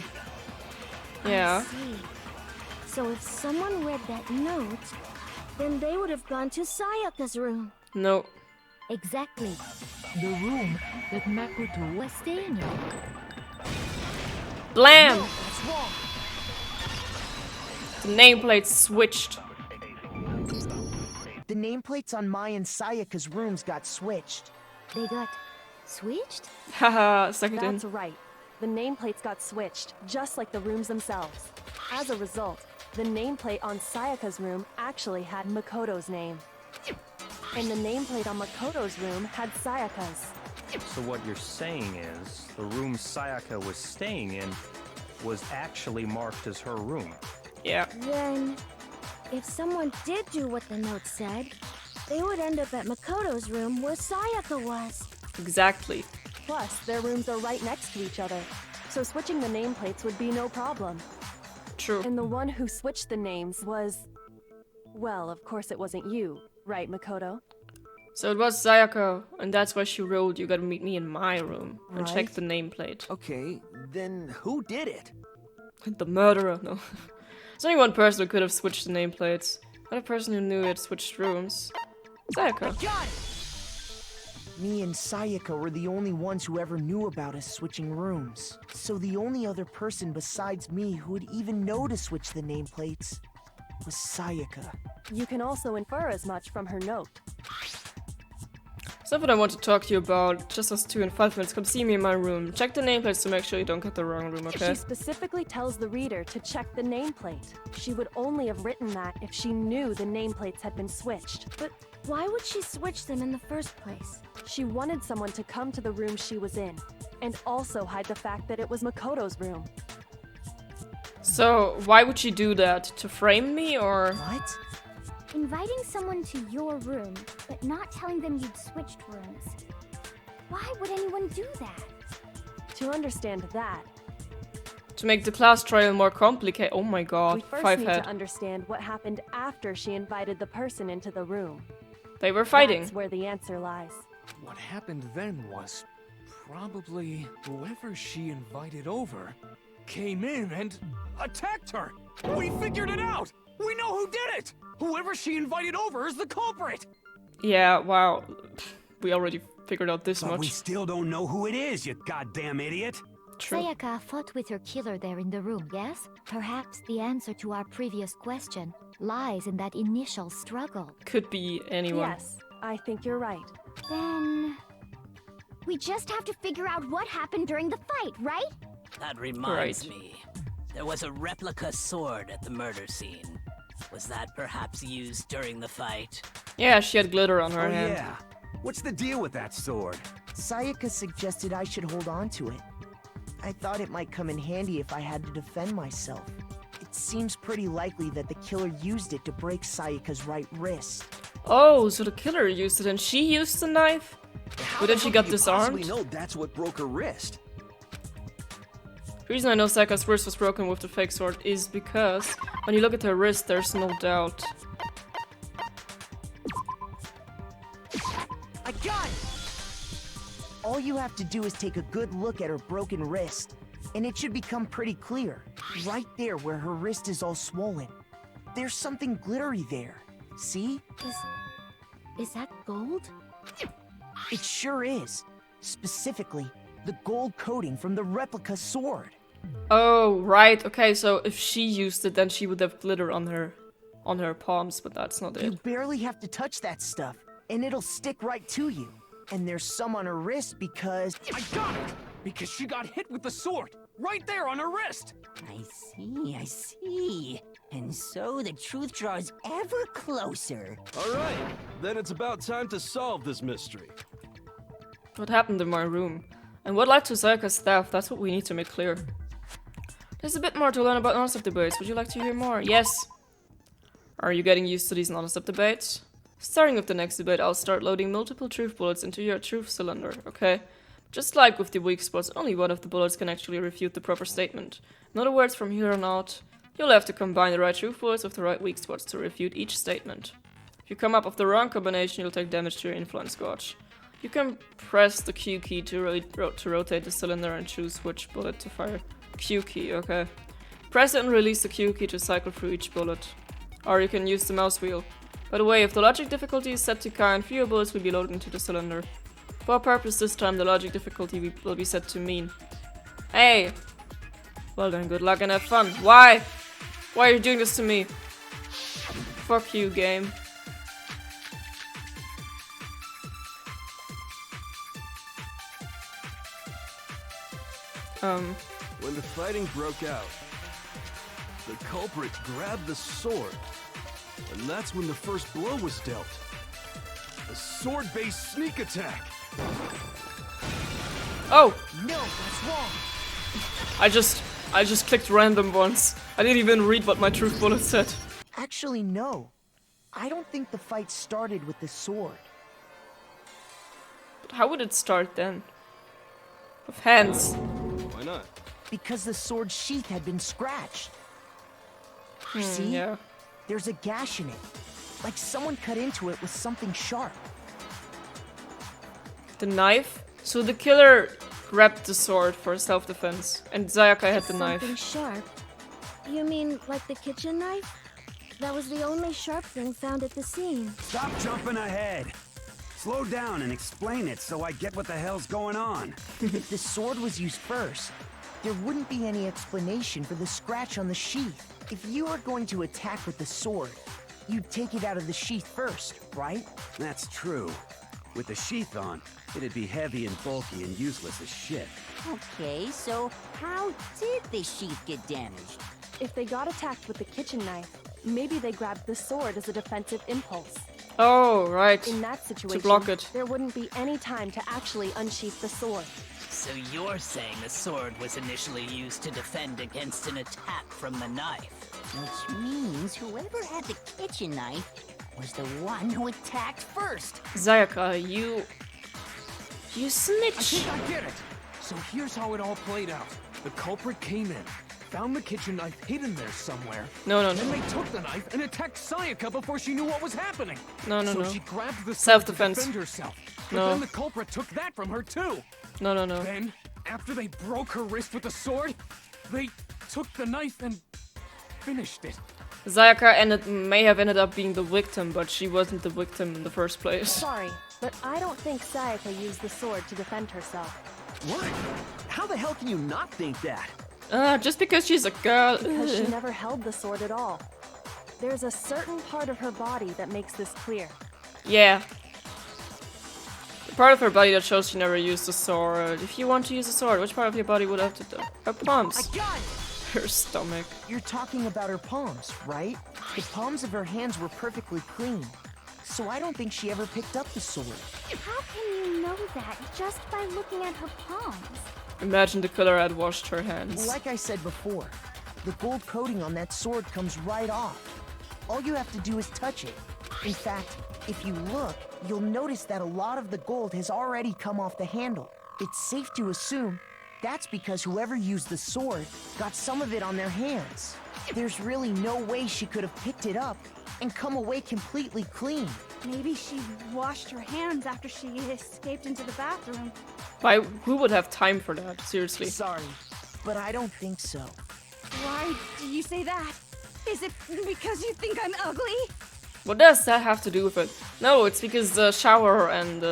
Yeah. I see. So if someone read that note, then they would have gone to Sayaka's room. No. Exactly. The room that Makoto was staying in. Blam! No, that's wrong. The nameplate switched. The nameplates on my and Sayaka's rooms got switched. They got switched? Haha, suck it in. That's right. The nameplates got switched, just like the rooms themselves. As a result, the nameplate on Sayaka's room actually had Makoto's name. And the nameplate on Makoto's room had Sayaka's. So what you're saying is, the room Sayaka was staying in was actually marked as her room. Yeah. Then, if someone did do what the note said, they would end up at Makoto's room where Sayaka was. Exactly. Plus, their rooms are right next to each other, so switching the nameplates would be no problem. True. And the one who switched the names was... Well, of course it wasn't you, right, Makoto? So it was Sayaka, and that's why she wrote, you gotta meet me in my room, and check the nameplate. Okay, then who did it? The murderer, no. There's only one person who could have switched the nameplates. Another person who knew it switched rooms. Sayaka. Me and Sayaka were the only ones who ever knew about us switching rooms. So the only other person besides me who would even know to switch the nameplates was Sayaka. You can also infer as much from her note. Stuff that I want to talk to you about. Just us 2 in 5 minutes. Come see me in my room. Check the nameplates to make sure you don't get the wrong room, okay? She specifically tells the reader to check the nameplate. She would only have written that if she knew the nameplates had been switched. But why would she switch them in the first place? She wanted someone to come to the room she was in, and also hide the fact that it was Makoto's room. So, why would she do that? To frame me, or...? What? Inviting someone to your room, but not telling them you'd switched rooms. Why would anyone do that? To understand that, To make the class trial more complicated. Oh my god, we first 5 need head. to understand what happened after she invited the person into the room. They were fighting. That's where the answer lies. What happened then was probably whoever she invited over came in and attacked her. We figured it out. We know who did it. Whoever she invited over is the culprit. Yeah, wow. We already figured out this But we much. still don't know who it is, you goddamn idiot. True. Sayaka fought with her killer there in the room, yes? Perhaps the answer to our previous question lies in that initial struggle. Could be anyone. Yes, I think you're right. Then... we just have to figure out what happened during the fight, right? That reminds me. There was a replica sword at the murder scene. Was that perhaps used during the fight? Yeah, she had glitter on her Oh hand. yeah. What's the deal with that sword? Sayaka suggested I should hold on to it. I thought it might come in handy if I had to defend myself. It seems pretty likely that the killer used it to break Sayaka's right wrist. Oh, so the killer used it and she used the knife? But then she got disarmed? We know that's what broke her wrist. The reason I know Sayaka's wrist was broken with the fake sword is because when you look at her wrist, there's no doubt. I got it! All you have to do is take a good look at her broken wrist, and it should become pretty clear. Right there where her wrist is all swollen. There's something glittery there. See? Is that gold? It sure is. Specifically, the gold coating from the replica sword. Oh, right. Okay, so if she used it, then she would have glitter on her palms, but that's not You it. barely have to touch that stuff, and it'll stick right to you. And there's some on her wrist because... I got it! Because she got hit with the sword! Right there on her wrist! I see. And so the truth draws ever closer. All right, then it's about time to solve this mystery. What happened in my room? And what led to Sayaka's death? That's what we need to make clear. There's a bit more to learn about non-stop debates. Would you like to hear more? Yes. Are you getting used to these non-stop debates? Starting with the next debate, I'll start loading multiple truth bullets into your truth cylinder, okay? Just like with the weak spots, only one of the bullets can actually refute the proper statement. In other words, from here on out, you'll have to combine the right truth bullets with the right weak spots to refute each statement. If you come up with the wrong combination, you'll take damage to your influence gauge. You can press the Q key to rotate the cylinder and choose which bullet to fire. Q key, okay. Press it and release the Q key to cycle through each bullet. Or you can use the mouse wheel. By the way, if the logic difficulty is set to kind, fewer bullets will be loaded into the cylinder. For our purpose this time, the logic difficulty will be set to mean. Hey! Well then, good luck and have fun. Why? Why are you doing this to me? Fuck you, game. When the fighting broke out, the culprit grabbed the sword, and that's when the first blow was dealt. A sword-based sneak attack. Oh! No, that's wrong. I just clicked random once. I didn't even read what my truth bullet said. Actually, no. I don't think the fight started with the sword. But how would it start then? With hands. Why not? Because the sword's sheath had been scratched. See? Yeah. There's a gash in it. Like someone cut into it with something sharp. The knife? So the killer grabbed the sword for self-defense, and Sayaka had the knife. Something sharp? You mean like the kitchen knife? That was the only sharp thing found at the scene. Stop jumping ahead. Slow down and explain it so I get what the hell's going on. If the sword was used first, there wouldn't be any explanation for the scratch on the sheath. If you were going to attack with the sword, you'd take it out of the sheath first, right? That's true. With the sheath on, it'd be heavy and bulky and useless as shit. Okay, so how did the sheath get damaged? If they got attacked with the kitchen knife, maybe they grabbed the sword as a defensive impulse. Oh, right. In that situation, to block it. There wouldn't be any time to actually unsheath the sword. So you're saying the sword was initially used to defend against an attack from the knife? Which means whoever had the kitchen knife was the one who attacked first. Sayaka, you snitch. I think I get it. So here's how it all played out. The culprit came in, found the kitchen knife hidden there somewhere. No. Then they took the knife and attacked Sayaka before she knew what was happening. No. So she grabbed the sword Self-defense. to defend herself. But No. then the culprit took that from her too. No. Then, after they broke her wrist with the sword, they took the knife and finished it. Sayaka may have ended up being the victim, but she wasn't the victim in the first place. Sorry, but I don't think Sayaka used the sword to defend herself. What? How the hell can you not think that? Just because she's a girl. Because she never held the sword at all. There's a certain part of her body that makes this clear. Yeah. The part of her body that shows she never used the sword. If you want to use a sword, which part of your body would have to do? Her palms. I got it! Her stomach. You're talking about her palms, right? The palms of her hands were perfectly clean. So I don't think she ever picked up the sword. How can you know that just by looking at her palms? Imagine the killer had washed her hands. Like I said before, the gold coating on that sword comes right off. All you have to do is touch it. In fact, if you look, you'll notice that a lot of the gold has already come off the handle. It's safe to assume that's because whoever used the sword got some of it on their hands. There's really no way she could have picked it up and come away completely clean. Maybe she washed her hands after she escaped into the bathroom. Who would have time for that? Seriously. Sorry, but I don't think so. Why do you say that? Is it because you think I'm ugly? What does that have to do with it? No, it's because the shower and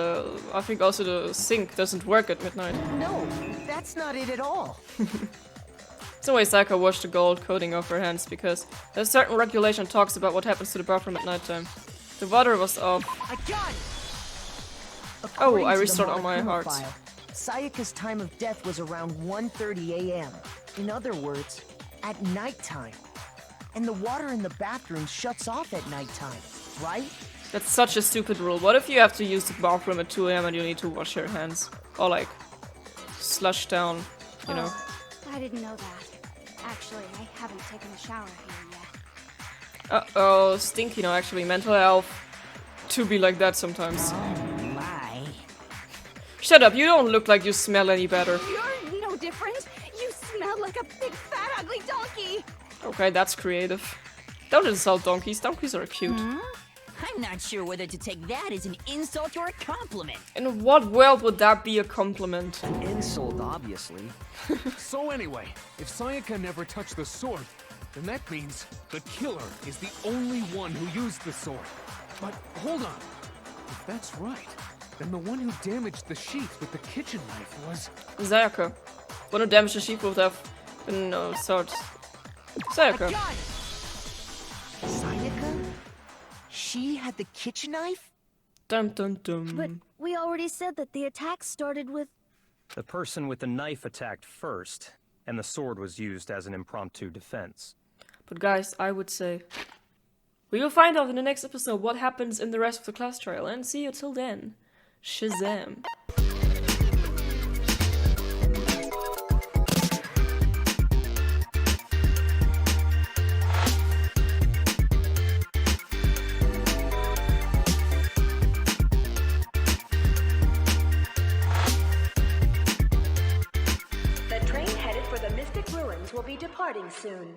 I think also the sink doesn't work at midnight. No, that's not it at all. So Sayaka washed the gold coating off her hands because a certain regulation talks about what happens to the bathroom at nighttime. The water was off. I got it! Oh, I restored all my hearts. Sayaka's time of death was around 1:30 a.m. In other words, at nighttime. And the water in the bathroom shuts off at nighttime, right? That's such a stupid rule. What if you have to use the bathroom at 2 a.m. and you need to wash your hands? Or like, slush down, you know? I didn't know that. Actually, I haven't taken a shower here yet. Uh-oh, stinky. No, actually, mental health. To be like that sometimes. Oh my. Shut up, you don't look like you smell any better. You're no different. You smell like a big, fat, ugly donkey. Okay, that's creative. Don't insult donkeys. Donkeys are cute. I'm not sure whether to take that as an insult or a compliment. In what world would that be a compliment? An insult, obviously. So anyway, if Sayaka never touched the sword, then that means the killer is the only one who used the sword. But hold on. If that's right, then the one who damaged the sheath with the kitchen knife was... Sayaka. One who damaged the sheep would have been no sword. Sayaka. Sayaka? She had the kitchen knife? Dum dum dum. But we already said that the attack started with... The person with the knife attacked first, and the sword was used as an impromptu defense. But guys, I would say we will find out in the next episode what happens in the rest of the class trial, and see you till then. Shazam. The train headed for the Mystic Ruins will be departing soon.